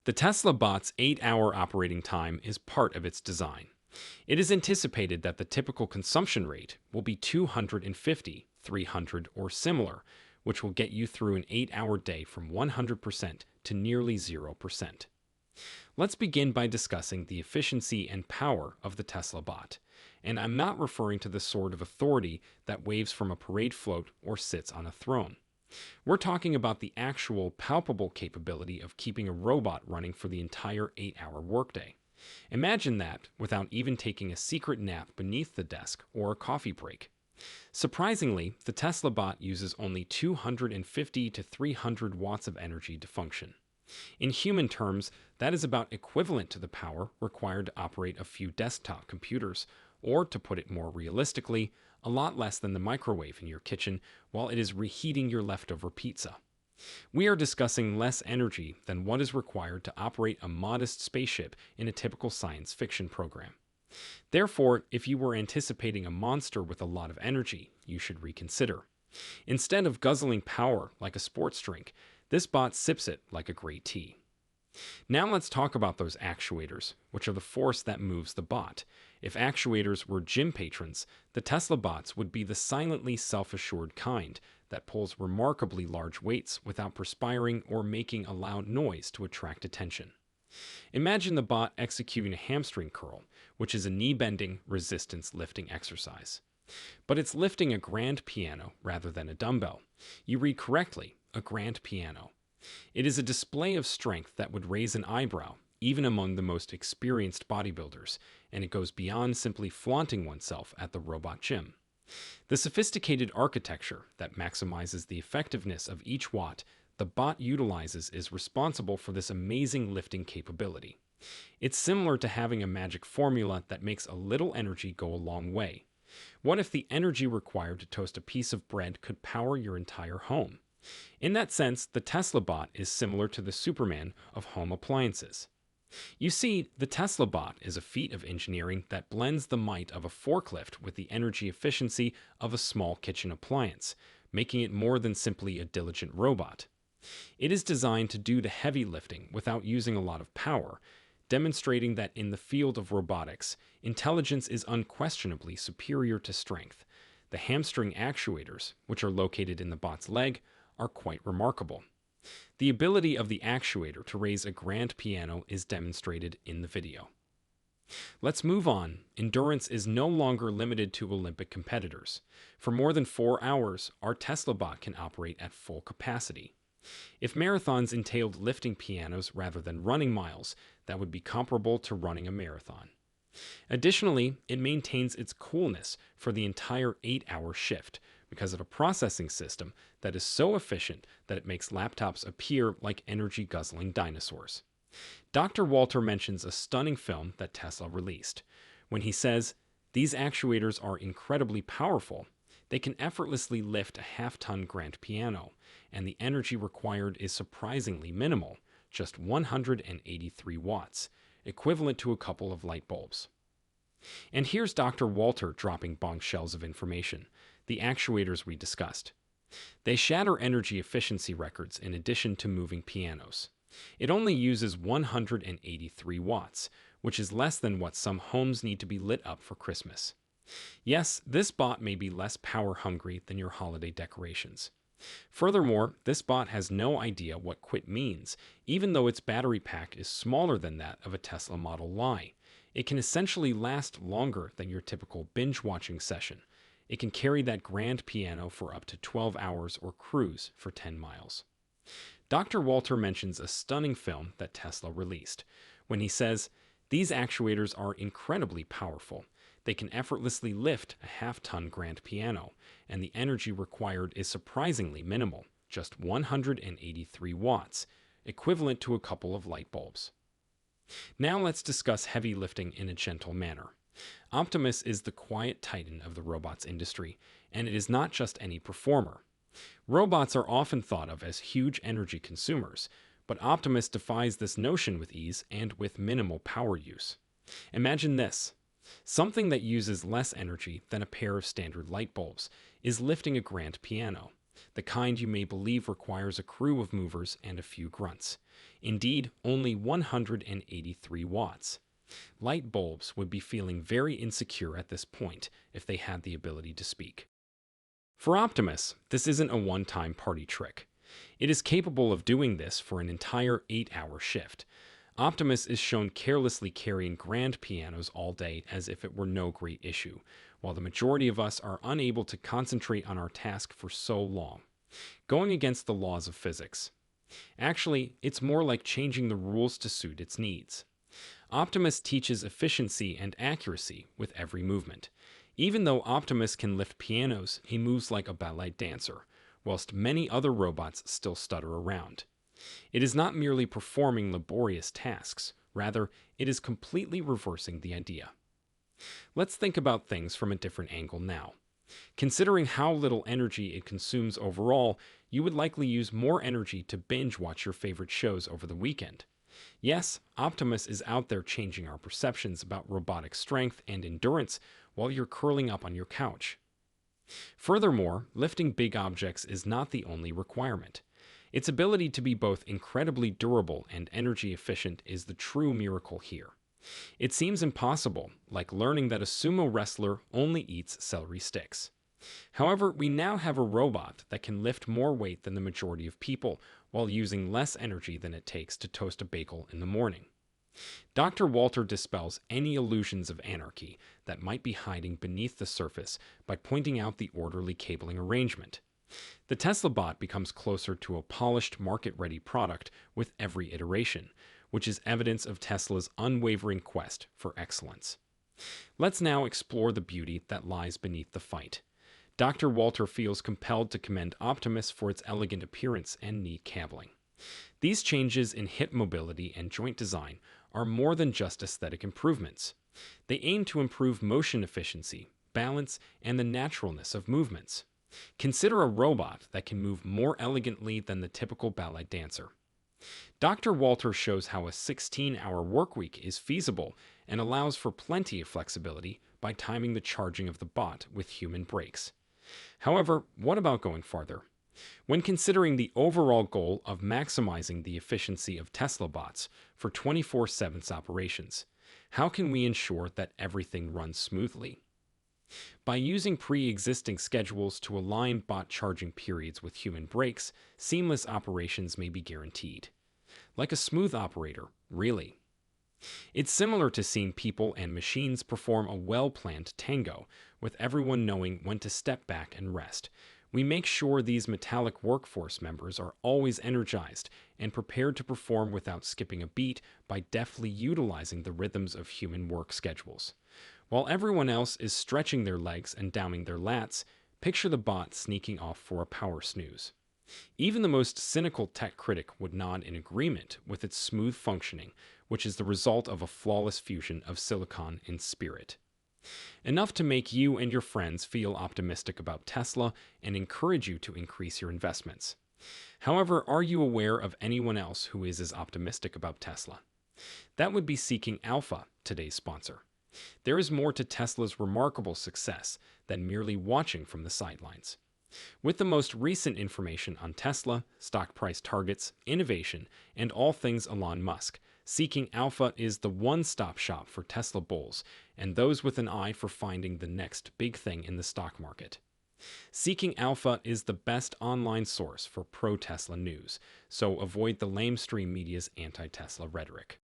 The Tesla bot's 8-hour operating time is part of its design. It is anticipated that the typical consumption rate will be 250, 300, or similar, which will get you through an 8-hour day from 100% to nearly 0%. Let's begin by discussing the efficiency and power of the Tesla bot. And I'm not referring to the sort of authority that waves from a parade float or sits on a throne. We're talking about the actual, palpable capability of keeping a robot running for the entire 8-hour workday. Imagine that without even taking a secret nap beneath the desk or a coffee break. Surprisingly, the Tesla bot uses only 250 to 300 watts of energy to function. In human terms, that is about equivalent to the power required to operate a few desktop computers, or to put it more realistically, a lot less than the microwave in your kitchen while it is reheating your leftover pizza. We are discussing less energy than what is required to operate a modest spaceship in a typical science fiction program. Therefore, if you were anticipating a monster with a lot of energy, you should reconsider. Instead of guzzling power like a sports drink, this bot sips it like a great tea. Now let's talk about those actuators, which are the force that moves the bot. If actuators were gym patrons, the Tesla bots would be the silently self-assured kind that pulls remarkably large weights without perspiring or making a loud noise to attract attention. Imagine the bot executing a hamstring curl, which is a knee-bending, resistance-lifting exercise. But it's lifting a grand piano rather than a dumbbell. You read correctly, a grand piano. It is a display of strength that would raise an eyebrow, even among the most experienced bodybuilders, and it goes beyond simply flaunting oneself at the robot gym. The sophisticated architecture that maximizes the effectiveness of each watt the bot utilizes is responsible for this amazing lifting capability. It's similar to having a magic formula that makes a little energy go a long way. What if the energy required to toast a piece of bread could power your entire home? In that sense, the Tesla bot is similar to the Superman of home appliances. You see, the Tesla bot is a feat of engineering that blends the might of a forklift with the energy efficiency of a small kitchen appliance, making it more than simply a diligent robot. It is designed to do the heavy lifting without using a lot of power, demonstrating that in the field of robotics, intelligence is unquestionably superior to strength. The hamstring actuators, which are located in the bot's leg, are quite remarkable. The ability of the actuator to raise a grand piano is demonstrated in the video. Let's move on. Endurance is no longer limited to Olympic competitors. For more than 4 hours, our Tesla bot can operate at full capacity. If marathons entailed lifting pianos rather than running miles, that would be comparable to running a marathon. Additionally, it maintains its coolness for the entire 8-hour shift because of a processing system that is so efficient that it makes laptops appear like energy-guzzling dinosaurs. Dr. Walter mentions a stunning film that Tesla released. When he says, "These actuators are incredibly powerful, they can effortlessly lift a half-ton grand piano, and the energy required is surprisingly minimal, just 183 watts, equivalent to a couple of light bulbs." And here's Dr. Walter dropping bombshells of information, the actuators we discussed. They shatter energy efficiency records in addition to moving pianos. It only uses 183 watts, which is less than what some homes need to be lit up for Christmas. Yes, this bot may be less power hungry than your holiday decorations. Furthermore, this bot has no idea what quit means, even though its battery pack is smaller than that of a Tesla Model Y. It can essentially last longer than your typical binge-watching session. It can carry that grand piano for up to 12 hours or cruise for 10 miles. Dr. Walter mentions a stunning film that Tesla released. When he says, "These actuators are incredibly powerful. They can effortlessly lift a half-ton grand piano, and the energy required is surprisingly minimal, just 183 watts, equivalent to a couple of light bulbs." Now let's discuss heavy lifting in a gentle manner. Optimus is the quiet titan of the robots industry, and it is not just any performer. Robots are often thought of as huge energy consumers, but Optimus defies this notion with ease and with minimal power use. Imagine this. Something that uses less energy than a pair of standard light bulbs is lifting a grand piano. the kind you may believe requires a crew of movers and a few grunts. Indeed, only 183 watts. Light bulbs would be feeling very insecure at this point if they had the ability to speak. For Optimus, this isn't a one-time party trick. It is capable of doing this for an entire 8-hour shift. Optimus is shown carelessly carrying grand pianos all day as if it were no great issue, while the majority of us are unable to concentrate on our task for so long, going against the laws of physics. Actually, it's more like changing the rules to suit its needs. Optimus teaches efficiency and accuracy with every movement. Even though Optimus can lift pianos, he moves like a ballet dancer, whilst many other robots still stutter around. It is not merely performing laborious tasks, rather, it is completely reversing the idea. Let's think about things from a different angle now. Considering how little energy it consumes overall, you would likely use more energy to binge watch your favorite shows over the weekend. Yes, Optimus is out there changing our perceptions about robotic strength and endurance while you're curling up on your couch. Furthermore, lifting big objects is not the only requirement. Its ability to be both incredibly durable and energy efficient is the true miracle here. It seems impossible, like learning that a sumo wrestler only eats celery sticks. However, we now have a robot that can lift more weight than the majority of people while using less energy than it takes to toast a bagel in the morning. Dr. Walter dispels any illusions of anarchy that might be hiding beneath the surface by pointing out the orderly cabling arrangement. The Tesla bot becomes closer to a polished, market-ready product with every iteration, which is evidence of Tesla's unwavering quest for excellence. Let's now explore the beauty that lies beneath the fight. Dr. Walter feels compelled to commend Optimus for its elegant appearance and neat cabling. These changes in hip mobility and joint design are more than just aesthetic improvements. They aim to improve motion efficiency, balance, and the naturalness of movements. Consider a robot that can move more elegantly than the typical ballet dancer. Dr. Walter shows how a 16-hour workweek is feasible and allows for plenty of flexibility by timing the charging of the bot with human breaks. However, what about going farther? When considering the overall goal of maximizing the efficiency of Tesla bots for 24/7 operations, how can we ensure that everything runs smoothly? By using pre-existing schedules to align bot charging periods with human breaks, seamless operations may be guaranteed. Like a smooth operator, really. It's similar to seeing people and machines perform a well-planned tango, with everyone knowing when to step back and rest. We make sure these metallic workforce members are always energized and prepared to perform without skipping a beat by deftly utilizing the rhythms of human work schedules. While everyone else is stretching their legs and downing their lats, picture the bot sneaking off for a power snooze. Even the most cynical tech critic would nod in agreement with its smooth functioning, which is the result of a flawless fusion of silicon and spirit. Enough to make you and your friends feel optimistic about Tesla and encourage you to increase your investments. However, are you aware of anyone else who is as optimistic about Tesla? That would be Seeking Alpha, today's sponsor. There is more to Tesla's remarkable success than merely watching from the sidelines. With the most recent information on Tesla, stock price targets, innovation, and all things Elon Musk, Seeking Alpha is the one-stop shop for Tesla bulls and those with an eye for finding the next big thing in the stock market. Seeking Alpha is the best online source for pro-Tesla news, so avoid the lamestream media's anti-Tesla rhetoric.